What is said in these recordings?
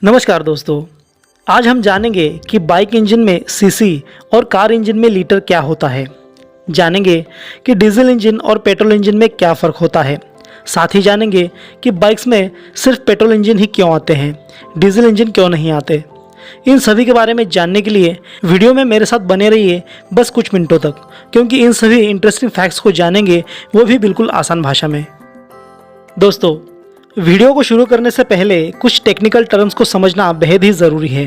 नमस्कार दोस्तों, आज हम जानेंगे कि बाइक इंजन में सीसी और कार इंजन में लीटर क्या होता है। जानेंगे कि डीजल इंजन और पेट्रोल इंजन में क्या फ़र्क होता है। साथ ही जानेंगे कि बाइक्स में सिर्फ पेट्रोल इंजन ही क्यों आते हैं, डीजल इंजन क्यों नहीं आते। इन सभी के बारे में जानने के लिए वीडियो में मेरे साथ बने रहिए बस कुछ मिनटों तक, क्योंकि इन सभी इंटरेस्टिंग फैक्ट्स को जानेंगे, वो भी बिल्कुल आसान भाषा में। दोस्तों, वीडियो को शुरू करने से पहले कुछ टेक्निकल टर्म्स को समझना बेहद ही ज़रूरी है।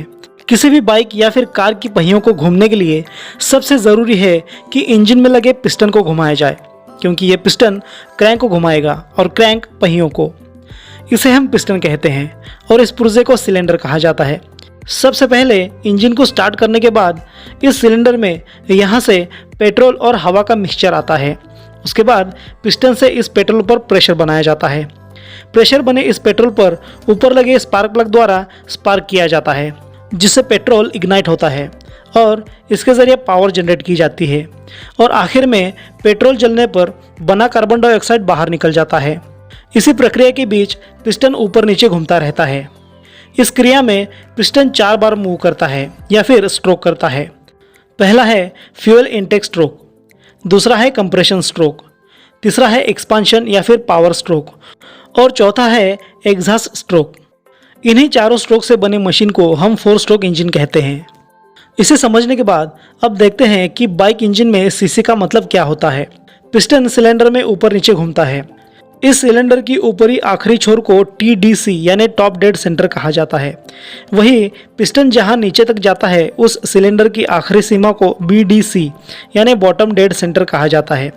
किसी भी बाइक या फिर कार की पहियों को घूमने के लिए सबसे ज़रूरी है कि इंजन में लगे पिस्टन को घुमाया जाए, क्योंकि ये पिस्टन क्रैंक को घुमाएगा और क्रैंक पहियों को। इसे हम पिस्टन कहते हैं और इस पुर्जे को सिलेंडर कहा जाता है। सबसे पहले इंजन को स्टार्ट करने के बाद इस सिलेंडर में यहाँ से पेट्रोल और हवा का मिक्सचर आता है। उसके बाद पिस्टन से इस पेट्रोल पर प्रेशर बनाया जाता है। प्रेशर बने इस पेट्रोल पर ऊपर लगे स्पार्क प्लग द्वारा स्पार्क किया जाता है, जिससे पेट्रोल इग्नाइट होता है और इसके ज़रिए पावर जनरेट की जाती है। और आखिर में पेट्रोल जलने पर बना कार्बन डाइऑक्साइड बाहर निकल जाता है। इसी प्रक्रिया के बीच पिस्टन ऊपर नीचे घूमता रहता है। इस क्रिया में पिस्टन 4 बार मूव करता है या फिर स्ट्रोक करता है। पहला है फ्यूल इनटेक स्ट्रोक, दूसरा है कंप्रेशन स्ट्रोक, तीसरा है एक्सपांशन या फिर पावर स्ट्रोक और चौथा है एग्जॉस्ट स्ट्रोक। इन्हीं चारों स्ट्रोक से बने मशीन को हम 4 स्ट्रोक इंजन कहते हैं। इसे समझने के बाद अब देखते हैं कि बाइक इंजन में सीसी का मतलब क्या होता है। पिस्टन सिलेंडर में ऊपर नीचे घूमता है। इस सिलेंडर की ऊपरी आखिरी छोर को TDC यानी टॉप डेड सेंटर कहा जाता है। वही पिस्टन जहां नीचे तक जाता है उस सिलेंडर की आखिरी सीमा को BDC यानी बॉटम डेड सेंटर कहा जाता है।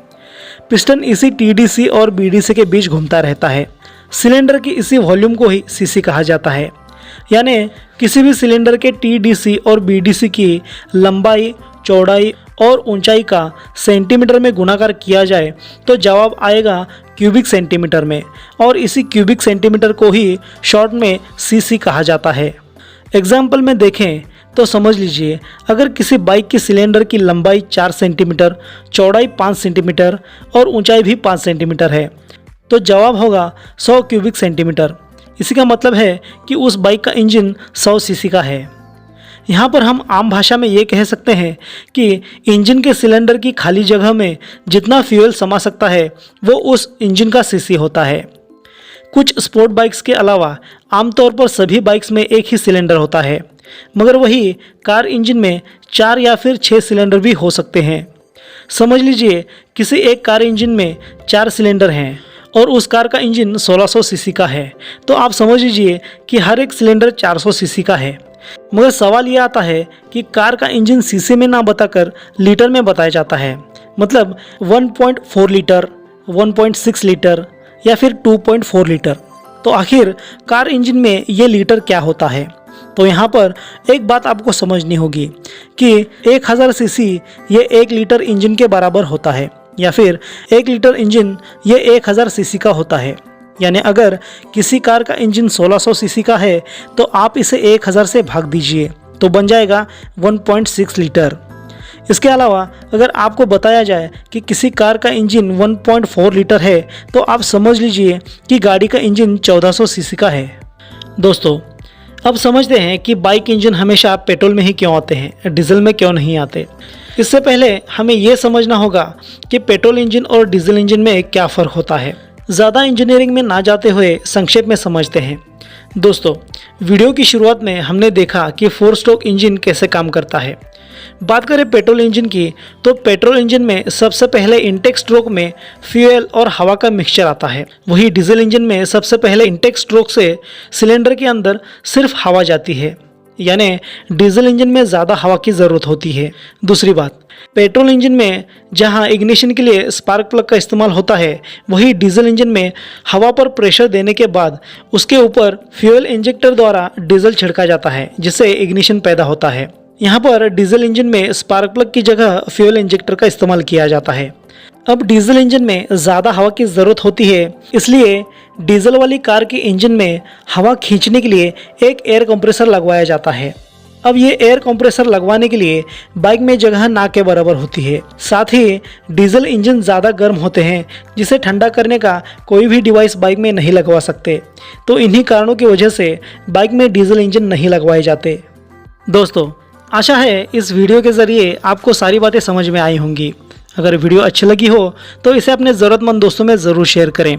पिस्टन इसी TDC और BDC के बीच घूमता रहता है। सिलेंडर की इसी वॉल्यूम को ही सीसी कहा जाता है। यानी किसी भी सिलेंडर के TDC और BDC की लंबाई, चौड़ाई और ऊंचाई का सेंटीमीटर में गुणाकार किया जाए तो जवाब आएगा क्यूबिक सेंटीमीटर में, और इसी क्यूबिक सेंटीमीटर को ही शॉर्ट में सीसी कहा जाता है। एग्जाम्पल में देखें तो समझ लीजिए, अगर किसी बाइक की सिलेंडर की लंबाई 4 सेंटीमीटर, चौड़ाई 5 सेंटीमीटर और ऊंचाई भी 5 सेंटीमीटर है तो जवाब होगा 100 क्यूबिक सेंटीमीटर। इसी का मतलब है कि उस बाइक का इंजन 100 सीसी का है। यहाँ पर हम आम भाषा में ये कह सकते हैं कि इंजन के सिलेंडर की खाली जगह में जितना फ्यूल समा सकता है वो उस इंजन का सीसी होता है। कुछ स्पोर्ट बाइक्स के अलावा आमतौर पर सभी बाइक्स में एक ही सिलेंडर होता है, मगर वही कार इंजन में 4 या फिर 6 सिलेंडर भी हो सकते हैं। समझ लीजिए किसी एक कार इंजन में 4 सिलेंडर हैं और उस कार का इंजन 1600 सीसी का है, तो आप समझ लीजिए कि हर एक सिलेंडर 400 सीसी का है। मगर सवाल ये आता है कि कार का इंजन सीसी में ना बताकर लीटर में बताया जाता है, मतलब 1.4 लीटर, 1.6 लीटर या फिर 2.4 लीटर। तो आखिर कार इंजन में ये लीटर क्या होता है? तो यहाँ पर एक बात आपको समझनी होगी कि 1000 सीसी ये 1 लीटर इंजन के बराबर होता है, या फिर 1 लीटर इंजन ये 1000 सीसी का होता है। यानी अगर किसी कार का इंजन 1600 सीसी का है तो आप इसे 1000 से भाग दीजिए तो बन जाएगा 1.6 लीटर। इसके अलावा अगर आपको बताया जाए कि किसी कार का इंजन 1.4 लीटर है तो आप समझ लीजिए कि गाड़ी का इंजन 1400 सीसी का है। दोस्तों, अब समझते हैं कि बाइक इंजन हमेशा पेट्रोल में ही क्यों आते हैं, डीजल में क्यों नहीं आते। इससे पहले हमें यह समझना होगा कि पेट्रोल इंजन और डीजल इंजन में क्या फ़र्क होता है। ज़्यादा इंजीनियरिंग में ना जाते हुए संक्षेप में समझते हैं। दोस्तों, वीडियो की शुरुआत में हमने देखा कि 4 स्ट्रोक इंजन कैसे काम करता है। बात करें पेट्रोल इंजन की तो पेट्रोल इंजन में सबसे पहले इंटेक स्ट्रोक में फ्यूल और हवा का मिक्सचर आता है। वही डीजल इंजन में सबसे पहले इंटेक स्ट्रोक से सिलेंडर के अंदर सिर्फ हवा जाती है, यानी डीजल इंजन में ज़्यादा हवा की ज़रूरत होती है। दूसरी बात, पेट्रोल इंजन में जहां इग्निशन के लिए स्पार्क प्लग का इस्तेमाल होता है, वही डीजल इंजन में हवा पर प्रेशर देने के बाद उसके ऊपर फ्यूल इंजेक्टर द्वारा डीजल छिड़का जाता है, जिससे इग्निशन पैदा होता है। यहाँ पर डीजल इंजन में स्पार्क प्लग की जगह फ्यूल इंजेक्टर का इस्तेमाल किया जाता है। अब डीजल इंजन में ज़्यादा हवा की ज़रूरत होती है, इसलिए डीजल वाली कार के इंजन में हवा खींचने के लिए एक एयर कंप्रेसर लगवाया जाता है। अब ये एयर कंप्रेसर लगवाने के लिए बाइक में जगह ना के बराबर होती है। साथ ही डीजल इंजन ज़्यादा गर्म होते हैं, जिसे ठंडा करने का कोई भी डिवाइस बाइक में नहीं लगवा सकते। तो इन्हीं कारणों की वजह से बाइक में डीजल इंजन नहीं लगवाए जाते। दोस्तों, आशा है इस वीडियो के ज़रिए आपको सारी बातें समझ में आई होंगी। अगर वीडियो अच्छी लगी हो तो इसे अपने ज़रूरतमंद दोस्तों में ज़रूर शेयर करें।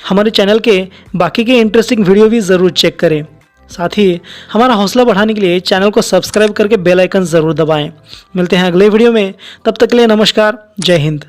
हमारे चैनल के बाकी के इंटरेस्टिंग वीडियो भी ज़रूर चेक करें। साथ ही हमारा हौसला बढ़ाने के लिए चैनल को सब्सक्राइब करके बेल आइकन ज़रूर दबाएं। मिलते हैं अगले वीडियो में, तब तक के लिए नमस्कार, जय हिंद।